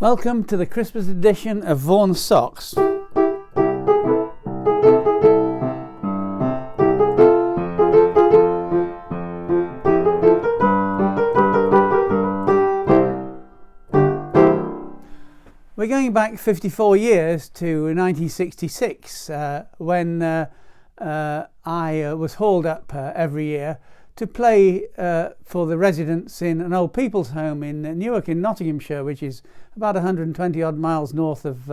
Welcome to the Christmas edition of Vaughan Socks. We're going back 54 years to 1966 when I was hauled up every year to play for the residents in an old people's home in Newark in Nottinghamshire, which is about 120 odd miles north of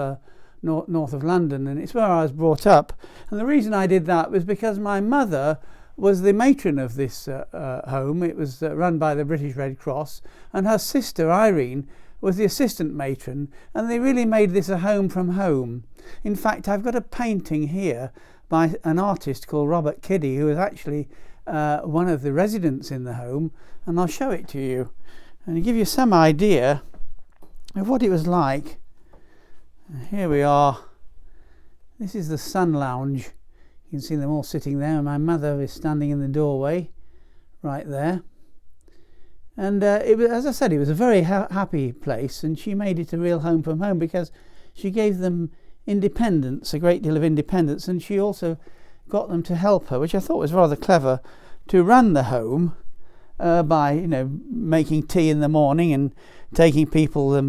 London, and it's where I was brought up. And the reason I did that was because my mother was the matron of this home. It was run by the British Red Cross, and her sister Irene was the assistant matron, and they really made this a home from home. In fact, I've got a painting here by an artist called Robert Kiddy, who was actually one of the residents in the home, and I'll show it to you and give you some idea of what it was like. Here we are. This is the sun lounge. You can see them all sitting there, and my mother is standing in the doorway right there. And it was, as I said, it was a very happy place, and she made it a real home from home because she gave them independence, a great deal of independence, and she also got them to help her, which I thought was rather clever, to run the home by, making tea in the morning and taking people their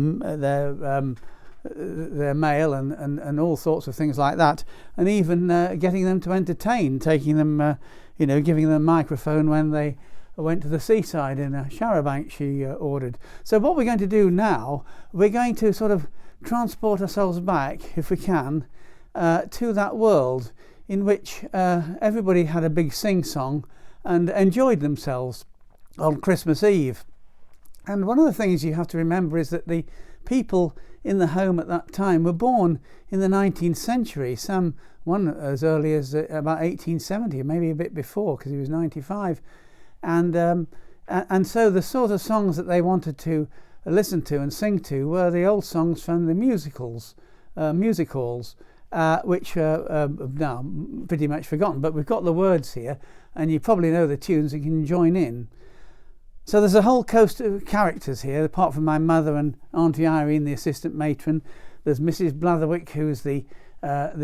mail and all sorts of things like that, and even getting them to entertain, taking them, giving them a microphone when they went to the seaside in a charabanc she ordered. So what we're going to do now, we're going to sort of transport ourselves back, if we can, to that world in which everybody had a big sing-song and enjoyed themselves on Christmas Eve. And one of the things you have to remember is that the people in the home at that time were born in the 19th century, one as early as about 1870, maybe a bit before, because he was 95. And so the sort of songs that they wanted to listen to and sing to were the old songs from the music halls, which are now pretty much forgotten, but we've got the words here, and you probably know the tunes and can join in. So there's a whole host of characters here, apart from my mother and Auntie Irene, the assistant matron. There's Mrs. Blatherwick, who's the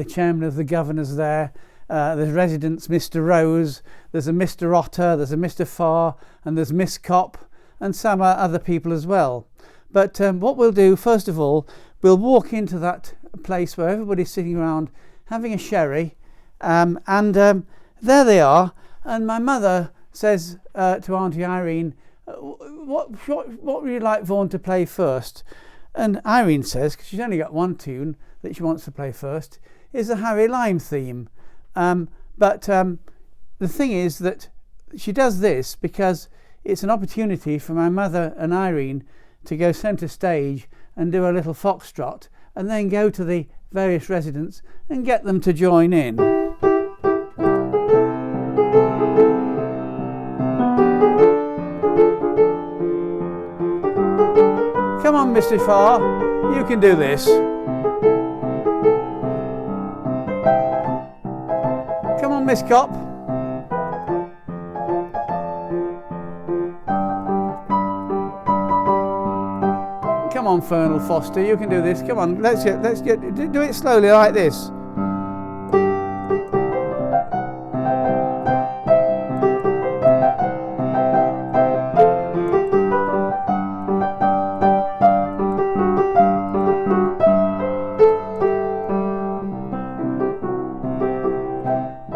chairman of the governors there. There's residents, Mr. Rose, there's a Mr. Otter, there's a Mr. Farr, and there's Miss Cop, and some other people as well. But what we'll do, first of all, we'll walk into that place where everybody's sitting around having a sherry, and there they are. And my mother says to Auntie Irene, what would you like Vaughan to play first? And Irene says, because she's only got one tune that she wants to play first, is the Harry Lime theme. But the thing is that she does this because it's an opportunity for my mother and Irene to go centre stage and do a little foxtrot, and then go to the various residents and get them to join in. Come on, Mr. Farr, you can do this. Come on, Miss Cop. Come on, Fernal Foster, you can do this. Come on, let's do it slowly like this.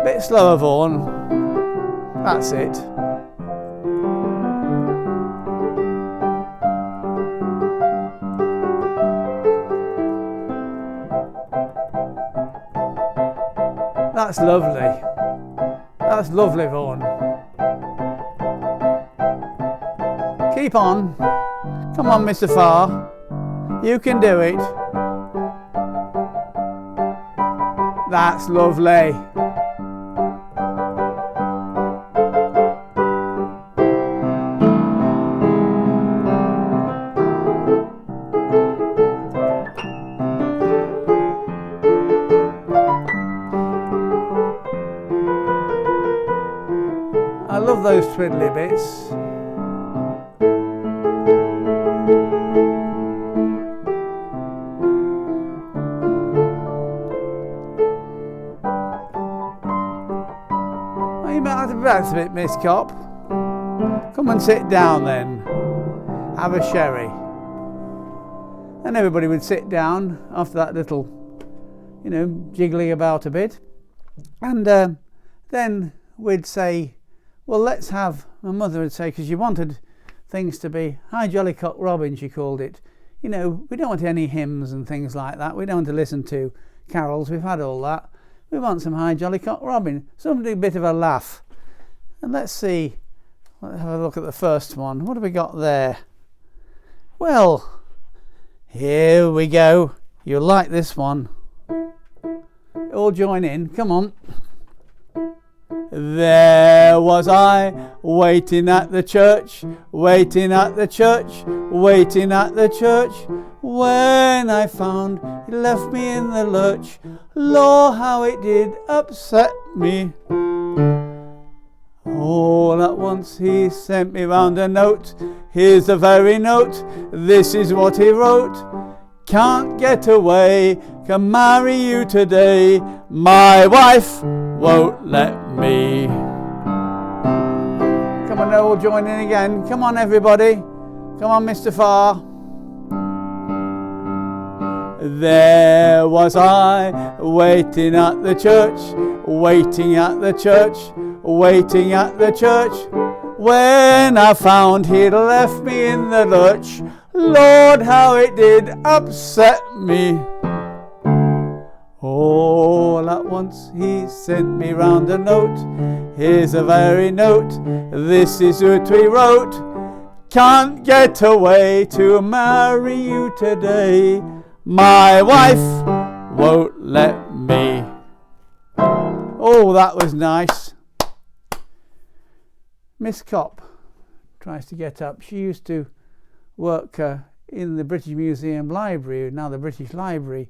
Bit slower, Vaughan. That's it. That's lovely. That's lovely, Vaughan. Keep on. Come on, Mr. Farr. You can do it. That's lovely. I love those twiddly bits. That's a bit, Miss Cop. Come and sit down then. Have a sherry. And everybody would sit down after that little, jiggling about a bit. And then we'd say, well, let's have, my mother would say, because she wanted things to be Hi Jolly Cock Robin, she called it. We don't want any hymns and things like that. We don't want to listen to carols. We've had all that. We want some Hi Jolly Cock Robin. Something a bit of a laugh. And let's see. Let's have a look at the first one. What have we got there? Well, here we go. You'll like this one. All join in. Come on. There was I, waiting at the church, waiting at the church, waiting at the church, when I found he left me in the lurch. Lord, how it did upset me. All at once he sent me round a note. Here's the very note, this is what he wrote. Can't get away, can marry you today. My wife won't let me. Come on, all join in again. Come on, everybody. Come on, Mr. Farr. There was I, waiting at the church, waiting at the church, waiting at the church, when I found he'd left me in the lurch. Lord, how it did upset me. All at once he sent me round a note. Here's a very note, this is what we wrote. Can't get away to marry you today. My wife won't let me. Oh, that was nice. Miss Cop tries to get up. She used to work in the British Museum Library, now the British Library.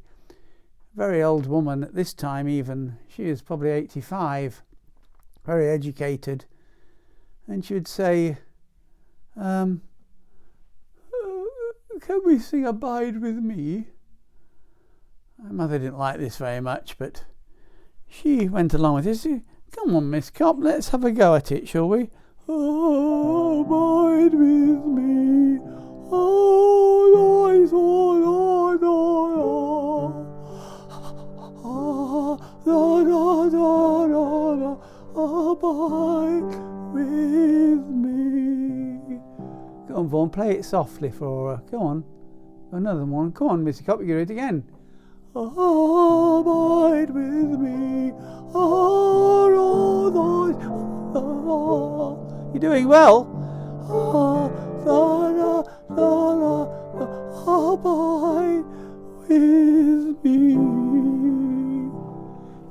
Very old woman at this time even. She is probably 85, very educated. And she would say, can we sing Abide With Me? My mother didn't like this very much, but she went along with it. She, come on, Miss Cop, let's have a go at it, shall we? Abide with me, oh, abide with me. Go on, Vaughan, play it softly for her. Go on. Another one. Come on, Mr. Cop, you do it again. Abide with me. You're doing well. Abide with me.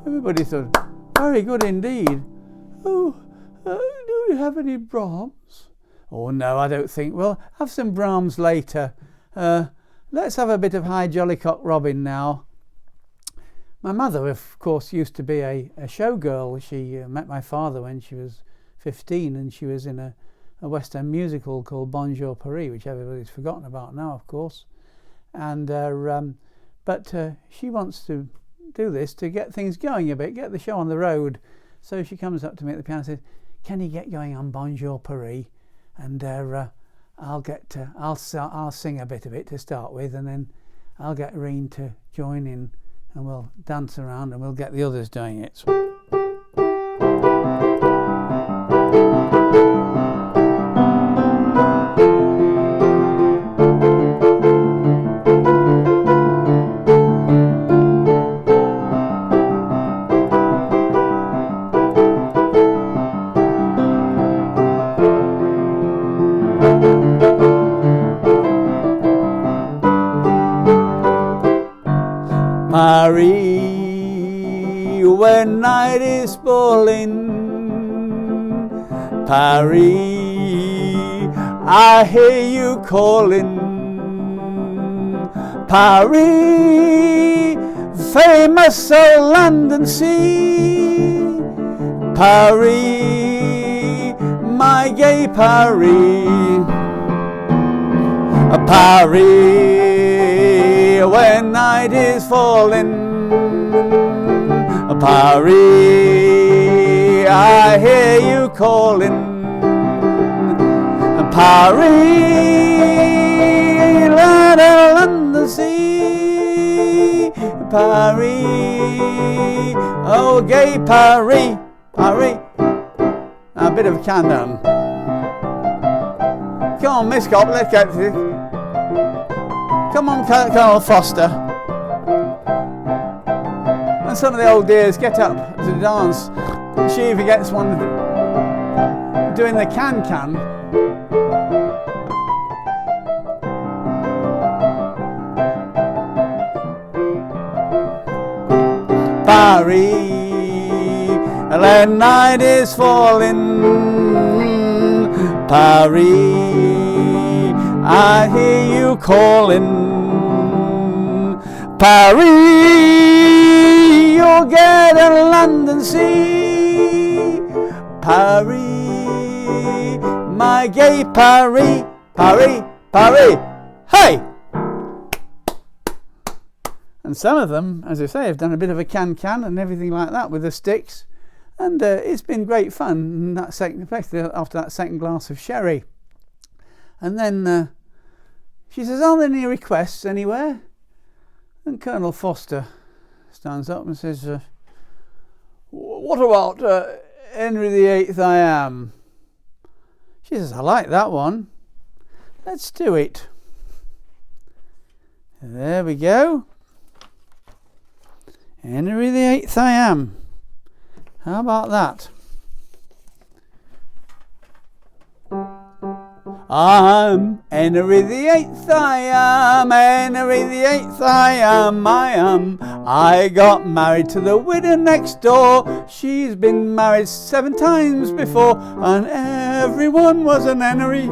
Everybody thought, very good indeed. Oh, do you have any Brahms? Oh no, I don't think. Well, have some Brahms later. Let's have a bit of Hi Jolly Cock Robin now. My mother, of course, used to be a showgirl. She met my father when she was 15, and she was in a West End musical called Bonjour Paris, which everybody's forgotten about now, of course. And but she wants to do this to get things going a bit, get the show on the road. So she comes up to me at the piano and says, "Can you get going on Bonjour Paris?" And I'll sing a bit of it to start with, and then I'll get Reen to join in, and we'll dance around and we'll get the others doing it. Paris, when night is falling, Paris, I hear you calling. Paris, famous old land and sea, Paris, my gay Paris, Paris, when night is falling, Paris, I hear you calling. Paris, land of London sea. Paris, oh gay Paris, Paris. A bit of a countdown. Come on, Miss Cop, let's get to this. Come on, Colonel Foster. And some of the old dears get up to dance. She even gets one doing the can-can. Paris, the night is falling. Paris, I hear you calling. Paris, you'll get a London sea. Paris, my gay Paris, Paris, Paris, hey! And some of them, as I say, have done a bit of a can-can and everything like that with the sticks. And it's been great fun, especially after that second glass of sherry. And then she says, are there any requests anywhere? And Colonel Foster stands up and says, what about Henry VIII I Am? She says, I like that one. Let's do it. There we go. Henry VIII I Am. How about that? I'm Henry VIII I am, Henry VIII I am, I am. I got married to the widow next door. She's been married 7 times before, and everyone was an Henry.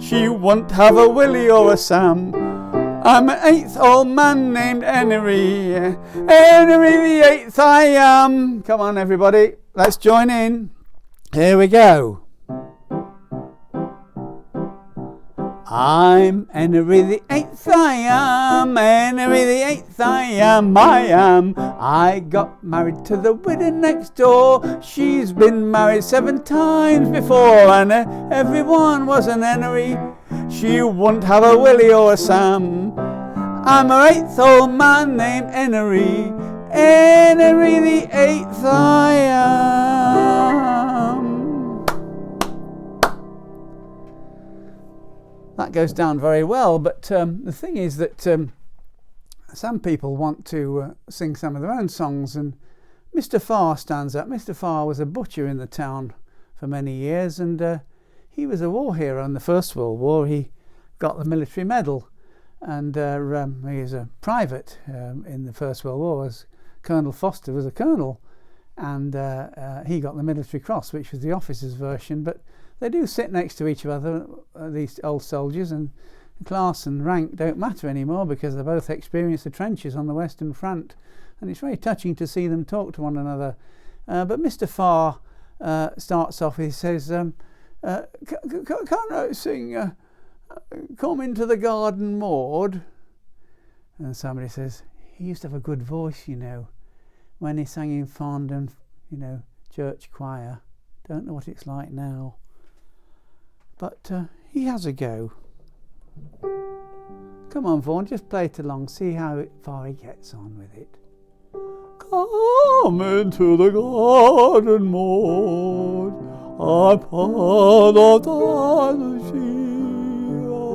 She won't have a Willie or a Sam. I'm an 8th old man named Henry. Henry VIII I am. Come on everybody, let's join in. Here we go. I'm Henry VIII I am, Henry VIII I am, I am. I got married to the widow next door. She's been married 7 times before, and everyone was an Henry. She wouldn't have a Willie or a Sam. I'm an 8th old man named Henry. Henry VIII I am. That goes down very well, but the thing is that some people want to sing some of their own songs, and Mr. Farr stands up. Mr. Farr was a butcher in the town for many years, and he was a war hero in the First World War. He got the military medal, and he was a private in the First World War, as Colonel Foster was a colonel, and he got the military cross, which was the officer's version. But they do sit next to each other, these old soldiers, and class and rank don't matter anymore because they both experienced the trenches on the Western Front, and it's very touching to see them talk to one another. But Mr. Farr starts off, he says, can I sing Come Into the Garden, Maud? And somebody says, he used to have a good voice, you know, when he sang in Fondon, you know, church choir. Don't know what it's like now. But he has a go. Come on, Vaughan, just play it along, see how far he gets on with it. Come into the garden, Maud, I part of the shield,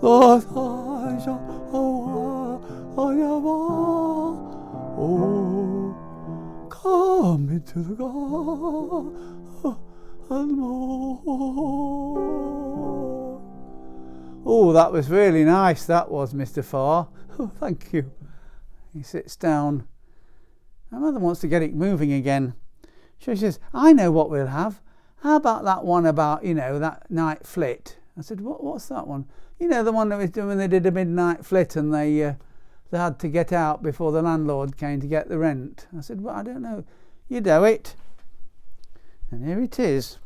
that I shall oh, come into the garden, Maud. Oh, that was really nice, that was, Mr. Farr. Oh, thank you. He sits down. My mother wants to get it moving again. She says, I know what we'll have. How about that one about, you know, that night flit? I said, what's that one? You know, the one that was doing when they did a midnight flit and they had to get out before the landlord came to get the rent. I said, well, I don't know. You do it. And here it is.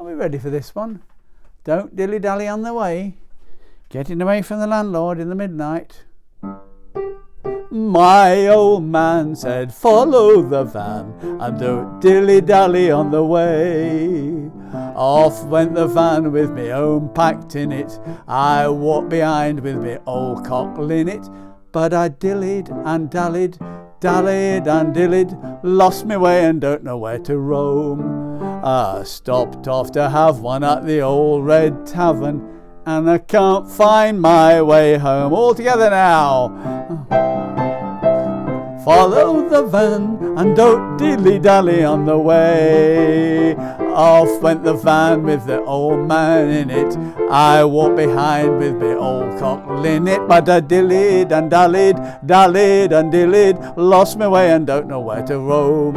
Are we ready for this one? Don't dilly-dally on the way. Getting away from the landlord in the midnight. My old man said, follow the van and don't dilly-dally on the way. Off went the van with me own packed in it. I walked behind with me old cockle in it. But I dillied and dallied, dallied and dillied, lost me way and don't know where to roam. I stopped off to have one at the old Red Tavern, and I can't find my way home. All together now. Follow the van and don't dilly-dally on the way. Off went the van with the old man in it. I walked behind with the old cockle in it. But I dillied and dallied, dallied and dillied, lost my way and don't know where to roam.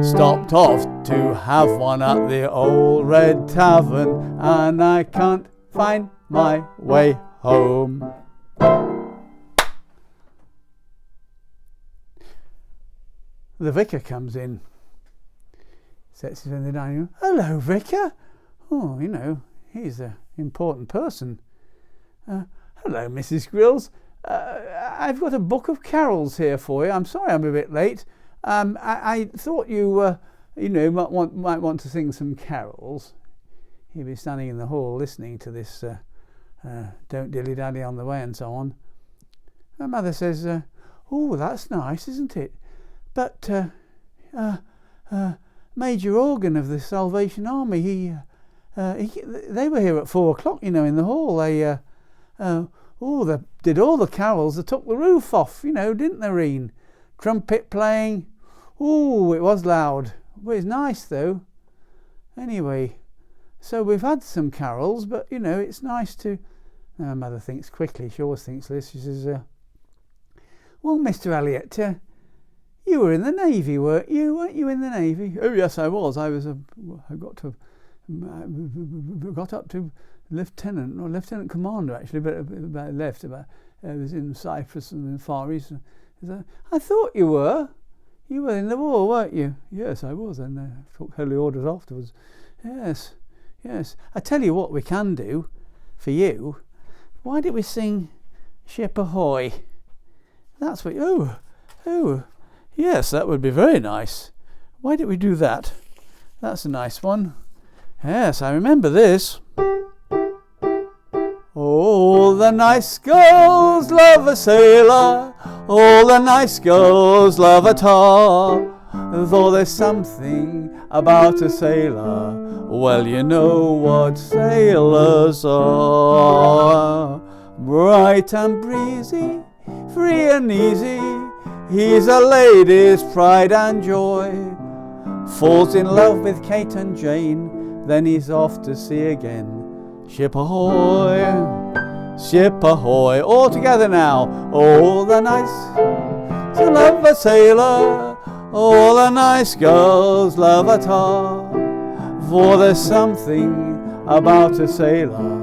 Stopped off to have one at the old Red Tavern, and I can't find my way home. The vicar comes in, sits in the dining room. Hello, vicar. Oh, you know, he's an important person. Hello, Mrs. Grills. I've got a book of carols here for you. I'm sorry I'm a bit late. I thought you, might want to sing some carols. He'd be standing in the hall listening to this don't dilly-dally on the way and so on. My mother says, oh, that's nice, isn't it? But Major Organ of the Salvation Army, they were here at 4 o'clock, in the hall. They did all the carols. They took the roof off, didn't they, Reen? Trumpet playing. Oh, it was loud. Well, it's nice, though. Anyway, so we've had some carols, but, it's nice to... Now, my mother thinks quickly. She always thinks this. She says, well, Mr. Elliot, you were in the Navy, weren't you? Weren't you in the Navy? Oh, yes, I was. I got up to lieutenant commander, actually, but I left. I was in Cyprus and in Far East. I thought you were. You were in the war, weren't you? Yes, I was. And I took holy orders afterwards. Yes. I tell you what we can do for you. Why don't we sing Ship Ahoy? That's what... Oh. Yes, that would be very nice. Why don't we do that? That's a nice one. Yes, I remember this. All the nice girls love a sailor. All the nice girls love a tar. Though there's something about a sailor, well, you know what sailors are. Bright and breezy, free and easy, he's a lady's pride and joy. Falls in love with Kate and Jane, then he's off to sea again. Ship ahoy, ship ahoy. All together now. All the nice to love a sailor, all the nice girls love a tar. For there's something about a sailor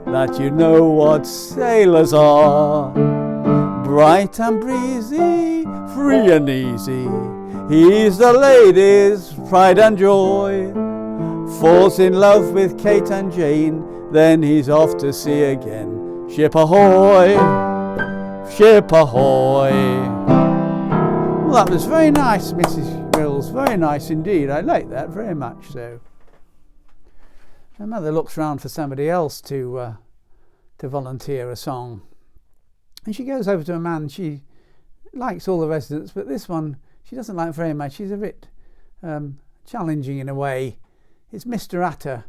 that you know what sailors are. Bright and breezy, free and easy, he's the lady's pride and joy. Falls in love with Kate and Jane, then he's off to sea again. Ship ahoy, ship ahoy. Well, that was very nice, Mrs. Grills, very nice indeed. I like that very much so. My mother looks round for somebody else to volunteer a song. And she goes over to a man. She likes all the residents, but this one she doesn't like very much. He's a bit challenging in a way. It's Mr. Atter.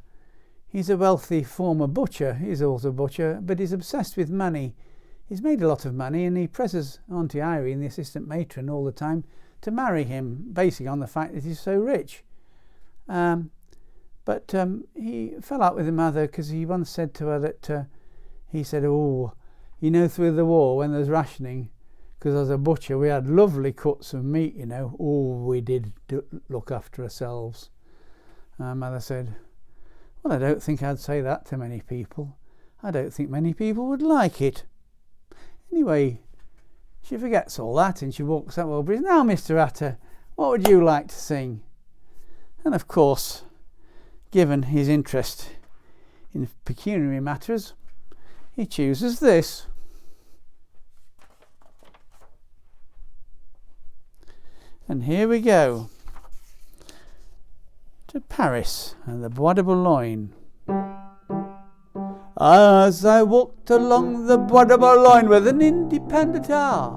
He's a wealthy former butcher. He's also a butcher, but he's obsessed with money. He's made a lot of money, and he presses Auntie Irene, the assistant matron, all the time to marry him, basing on the fact that he's so rich. But he fell out with the mother because he once said to her that he said, oh, through the war when there's rationing, because as a butcher we had lovely cuts of meat, oh, we did look after ourselves. Mother said, well, I don't think I'd say that to many people. I don't think many people would like it. Anyway, she forgets all that and she walks up over. Now, Mr. Atter, what would you like to sing? And of course, given his interest in pecuniary matters, he chooses this. And here we go to Paris and the Bois de Boulogne. As I walked along the Bois de Boulogne with an independent air,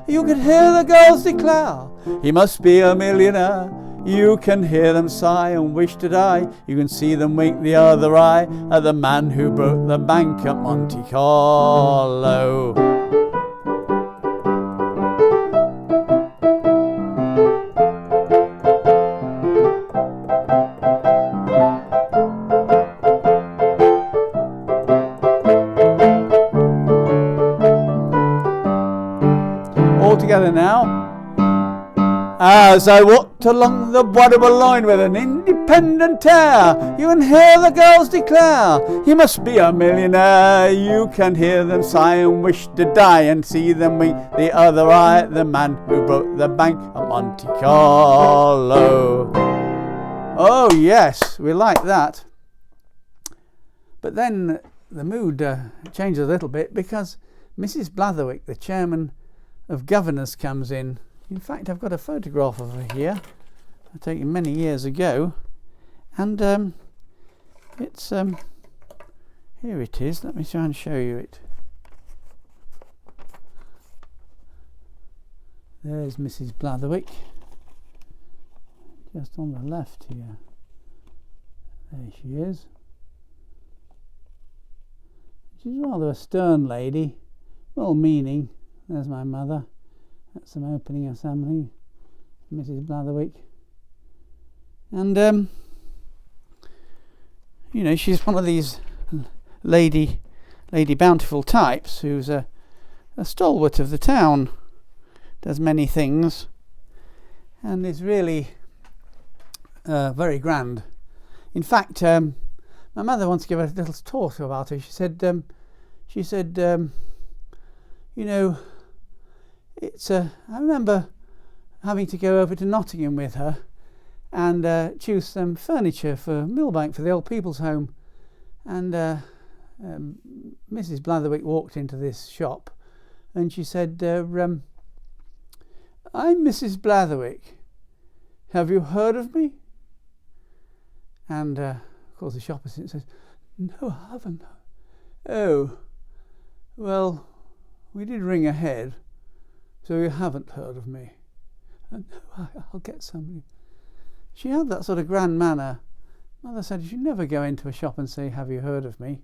you could hear the girls declare, he must be a millionaire. You can hear them sigh and wish to die. You can see them wink the other eye at the man who broke the bank at Monte Carlo. All together now. As I walked along the Bois de Boulogne with an independent air, you can hear the girls declare, he must be a millionaire. You can hear them sigh and wish to die, and see them wink the other eye at the man who broke the bank at Monte Carlo. Oh yes, we like that. But then the mood changes a little bit, because Mrs. Blatherwick, the chairman of governors, comes in. In fact, I've got a photograph of her here, taken many years ago, and it's here it is. Let me try and show you it. There's Mrs. Blatherwick, just on the left here. There she is. She's rather a stern lady, well-meaning. There's my mother. That's some opening of something, Mrs. Blatherwick. And you know, she's one of these lady bountiful types who's a stalwart of the town, does many things, and is really very grand. In fact, my mother once gave a little talk about her. She said, you know, it's I remember having to go over to Nottingham with her and choose some furniture for Millbank, for the old people's home. And Mrs. Blatherwick walked into this shop and she said, I'm Mrs. Blatherwick. Have you heard of me? And of course the shop assistant says, no, I haven't. Oh, well, we did ring ahead. So you haven't heard of me? No, I'll get somebody. She had that sort of grand manner. Mother said you should never go into a shop and say, have you heard of me?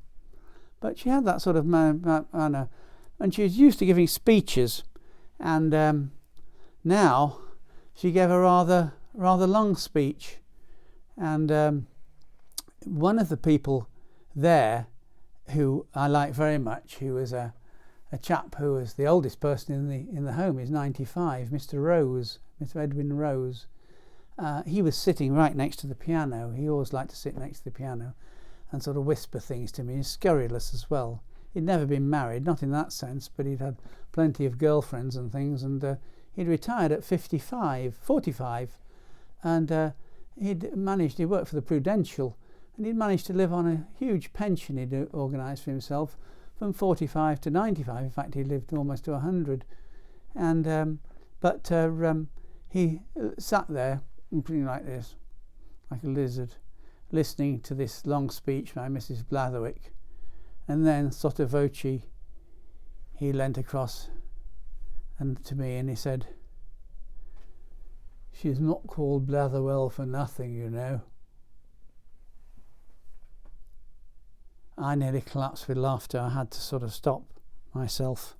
But she had that sort of manner. And she was used to giving speeches. And now she gave a rather long speech. And one of the people there who I like very much, who was a chap who was the oldest person in the home, is 95, Mr. Rose, Mr. Edwin Rose. He was sitting right next to the piano. He always liked to sit next to the piano and sort of whisper things to me. He's scurrilous as well. He'd never been married, not in that sense, but he'd had plenty of girlfriends and things, and he'd retired at 45, and he worked for the Prudential, and he'd managed to live on a huge pension he'd organised for himself from 45 to 95. In fact, he lived almost to 100. And but he sat there looking like this, like a lizard, listening to this long speech by Mrs. Blatherwick. And then, sotto voce, he leant across and to me and he said, she's not called Blatherwell for nothing, you know. I nearly collapsed with laughter. I had to sort of stop myself.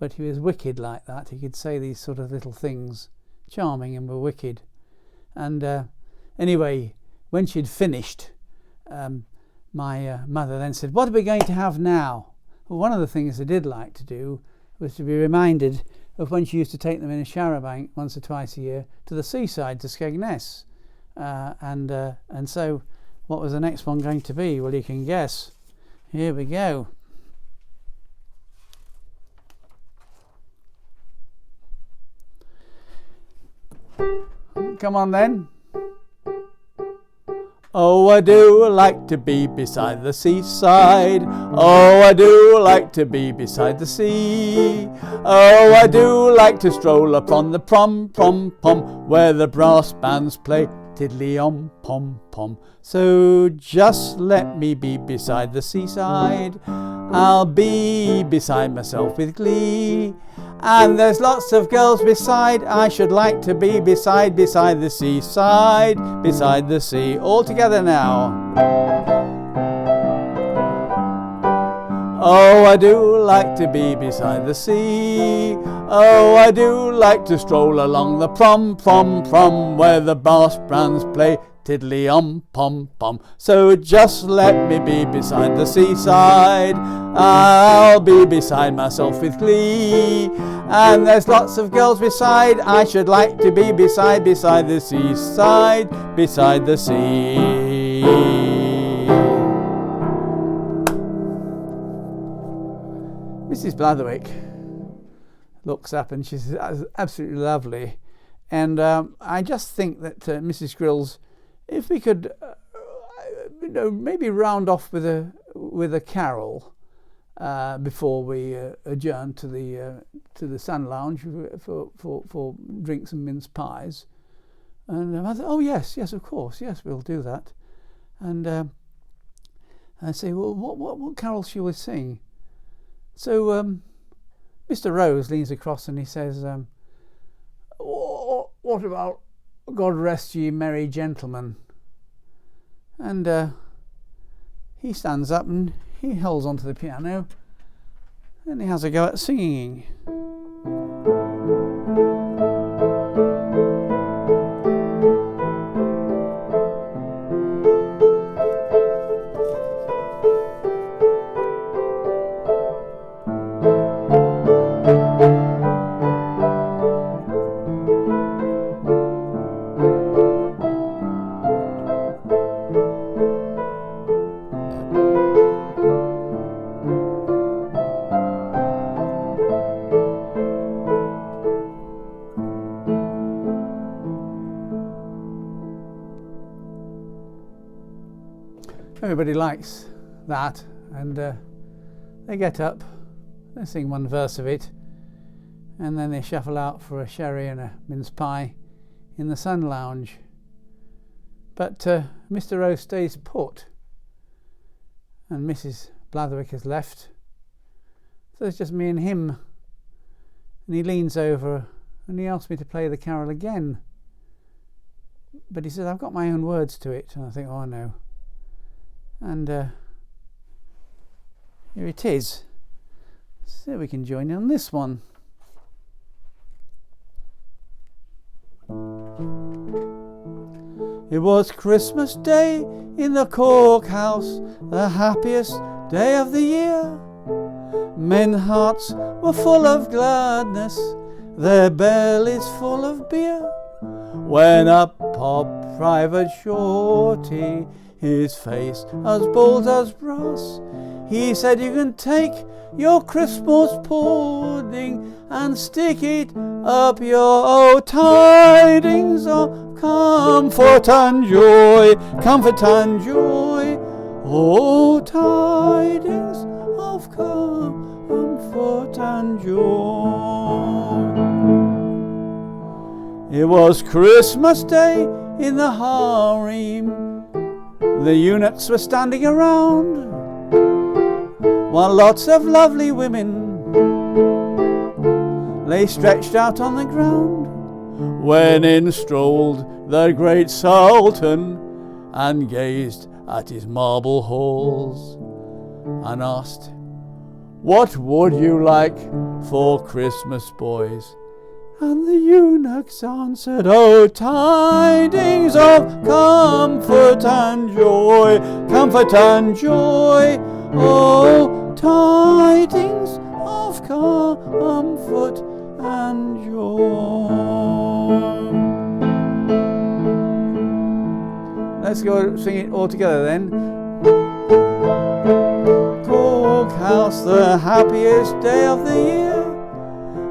But he was wicked like that. He could say these sort of little things, charming and were wicked. And anyway, when she'd finished, my mother then said, what are we going to have now? Well, one of the things I did like to do was to be reminded of when she used to take them in a charabanc once or twice a year to the seaside, to Skegness. And so what was the next one going to be? Well, you can guess. Here we go. Come on then. Oh, I do like to be beside the seaside. Oh, I do like to be beside the sea. Oh, I do like to stroll upon the prom, where the brass bands play tiddly-om, pom, pom. So just let me be beside the seaside. I'll be beside myself with glee. And there's lots of girls beside. I should like to be beside the seaside, beside the sea. All together now. Oh, I do like to be beside the sea. Oh, I do like to stroll along the prom, where the brass bands play tiddly-om, pom, pom. So just let me be beside the seaside. I'll be beside myself with glee. And there's lots of girls beside. I should like to be beside the seaside, beside the sea. Mrs. Blatherwick looks up and she's absolutely lovely. And I just think that Mrs. Grills, if we could, maybe round off with a carol before we adjourn to the Sun Lounge for drinks and mince pies. And I thought, oh yes, of course, yes, we'll do that. And I say, well, what carol shall we sing? So Mr. Rose leans across and he says, what about God Rest Ye Merry Gentlemen? And he stands up and he holds onto the piano and he has a go at singing. Everybody likes that, and they get up, they sing one verse of it, and then they shuffle out for a sherry and a mince pie in the Sun Lounge. But Mr. Rose stays put, and Mrs. Blatherwick has left, so it's just me and him. And he leans over and he asks me to play the carol again, but he says, I've got my own words to it. And I think, oh no. And here it is. So we can join in on this one. It was Christmas Day in the Cork House, the happiest day of the year. Men's hearts were full of gladness, their bellies full of beer. When up popped Private Shorty, his face as bold as brass. He said, you can take your Christmas pudding and stick it up your tidings of comfort and joy, comfort and joy. Oh, tidings of comfort and joy. It was Christmas Day in the harem. The eunuchs were standing around, while lots of lovely women lay stretched out on the ground. When in strolled the great Sultan and gazed at his marble halls and asked, what would you like for Christmas, boys? And the eunuchs answered, oh, tidings of comfort and joy, comfort and joy. Oh, tidings of comfort and joy. Let's go sing it all together then. Cork House, the happiest day of the year.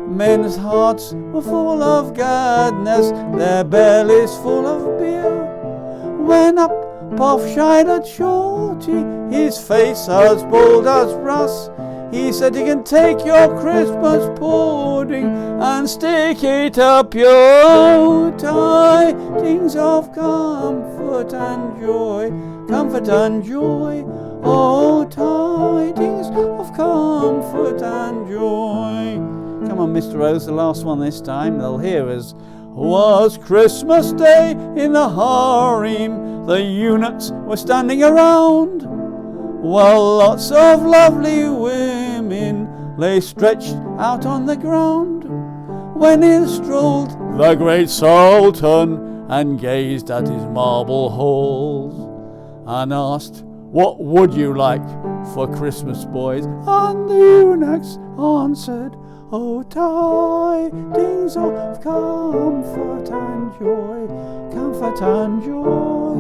Men's hearts were full of gladness, their bellies full of beer. When up Puff shied at Shorty, his face as bold as brass. He said, "You can take your Christmas pudding and stick it up your tidings of comfort and joy, comfort and joy, oh tidings of comfort and joy." Come on, Mr. Rose, the last one this time, they'll hear us. Was Christmas Day in the harem, the eunuchs were standing around, while lots of lovely women lay stretched out on the ground, when in strolled the great Sultan and gazed at his marble halls and asked, "What would you like for Christmas, boys?" And the eunuchs answered, "Oh, tidings of comfort and joy, comfort and joy,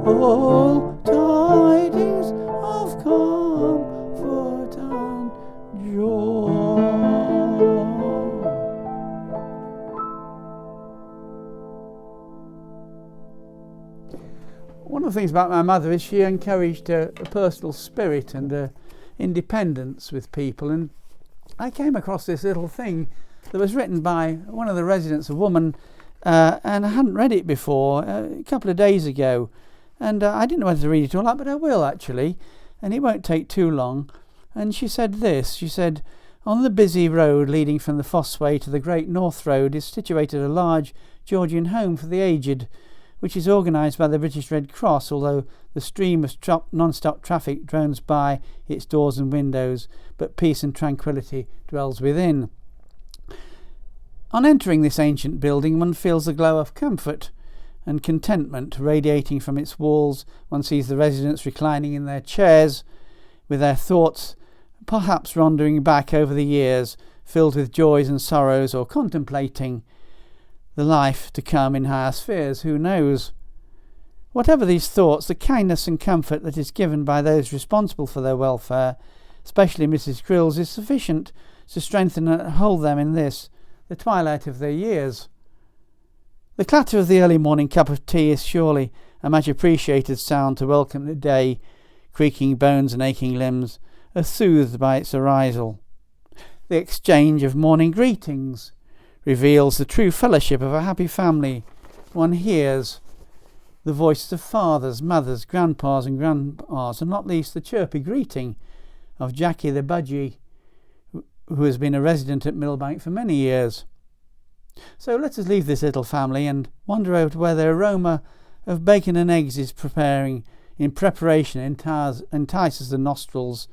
oh, tidings of comfort and joy." One of the things about my mother is she encouraged a personal spirit and independence with people, and I came across this little thing that was written by one of the residents, a woman, and I hadn't read it before, a couple of days ago, and I didn't know whether to read it all out, but I will actually, and it won't take too long. And she said this, she said, "On the busy road leading from the Fossway to the Great North Road is situated a large Georgian home for the aged, which is organised by the British Red Cross, although the stream of non-stop traffic drones by its doors and windows, but peace and tranquillity dwells within." On entering this ancient building, one feels the glow of comfort and contentment radiating from its walls. One sees the residents reclining in their chairs, with their thoughts perhaps wandering back over the years, filled with joys and sorrows, or contemplating the life to come in higher spheres, who knows? Whatever these thoughts, the kindness and comfort that is given by those responsible for their welfare, especially Mrs. Grills, is sufficient to strengthen and hold them in this, the twilight of their years. The clatter of the early morning cup of tea is surely a much appreciated sound to welcome the day. Creaking bones and aching limbs are soothed by its arrival. The exchange of morning greetings reveals the true fellowship of a happy family. One hears the voices of fathers, mothers, grandpas and grandmas, and not least the chirpy greeting of Jackie the Budgie, who has been a resident at Millbank for many years. So let us leave this little family and wander over to where the aroma of bacon and eggs is in preparation entices the nostrils.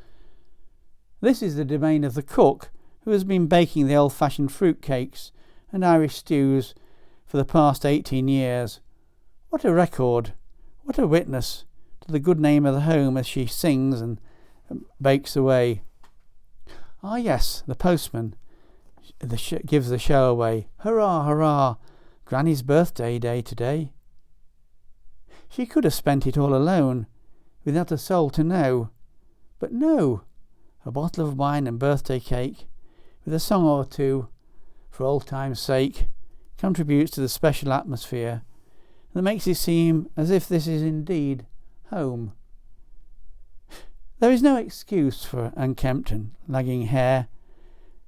This is the domain of the cook, who has been baking the old-fashioned fruit cakes and Irish stews for the past 18 years. What a record, what a witness to the good name of the home as she sings and bakes away. Ah yes, the postman gives the show away. Hurrah, hurrah, Granny's birthday day today. She could have spent it all alone, without a soul to know. But no, a bottle of wine and birthday cake, with a song or two, for old time's sake, contributes to the special atmosphere that makes it seem as if this is indeed home. There is no excuse for unkempt and lagging hair,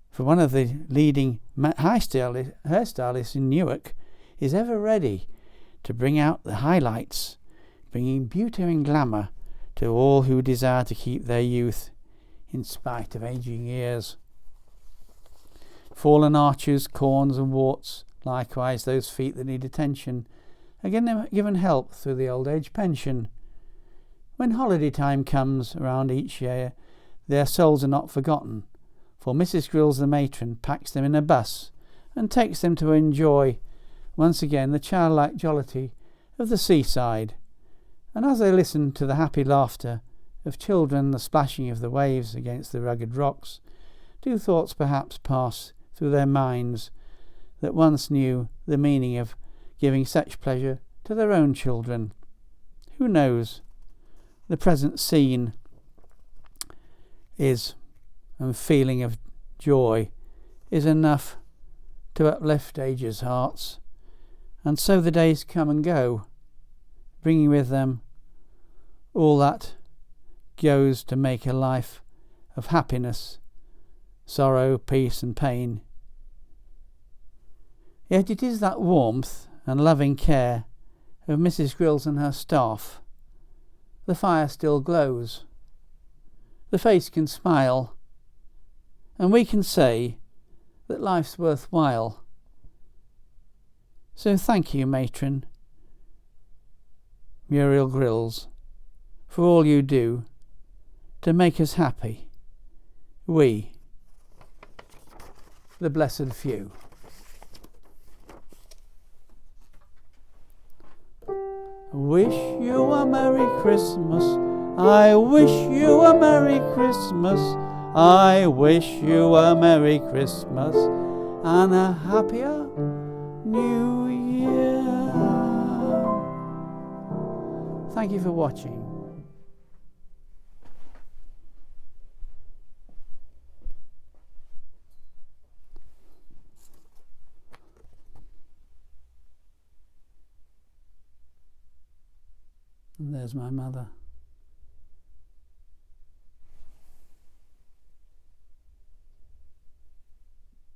for one of the leading hairstylists in Newark is ever ready to bring out the highlights, bringing beauty and glamour to all who desire to keep their youth in spite of aging years. Fallen arches, corns and warts, likewise those feet that need attention, are given help through the old age pension. When holiday time comes around each year, their souls are not forgotten, for Mrs. Grills the matron packs them in a bus and takes them to enjoy once again the childlike jollity of the seaside. And as they listen to the happy laughter of children, the splashing of the waves against the rugged rocks, do thoughts perhaps pass through their minds that once knew the meaning of giving such pleasure to their own children? Who knows? The present scene is, and feeling of joy is enough to uplift ages' hearts. And so the days come and go, bringing with them all that goes to make a life of happiness, sorrow, peace and pain. Yet it is that warmth and loving care of Mrs. Grills and her staff. The fire still glows. The face can smile. And we can say that life's worthwhile. So thank you, Matron Muriel Grills, for all you do to make us happy. We, the blessed few. Wish you a Merry Christmas. I wish you a Merry Christmas. I wish you a Merry Christmas and a happier New Year. Thank you for watching. And there's my mother.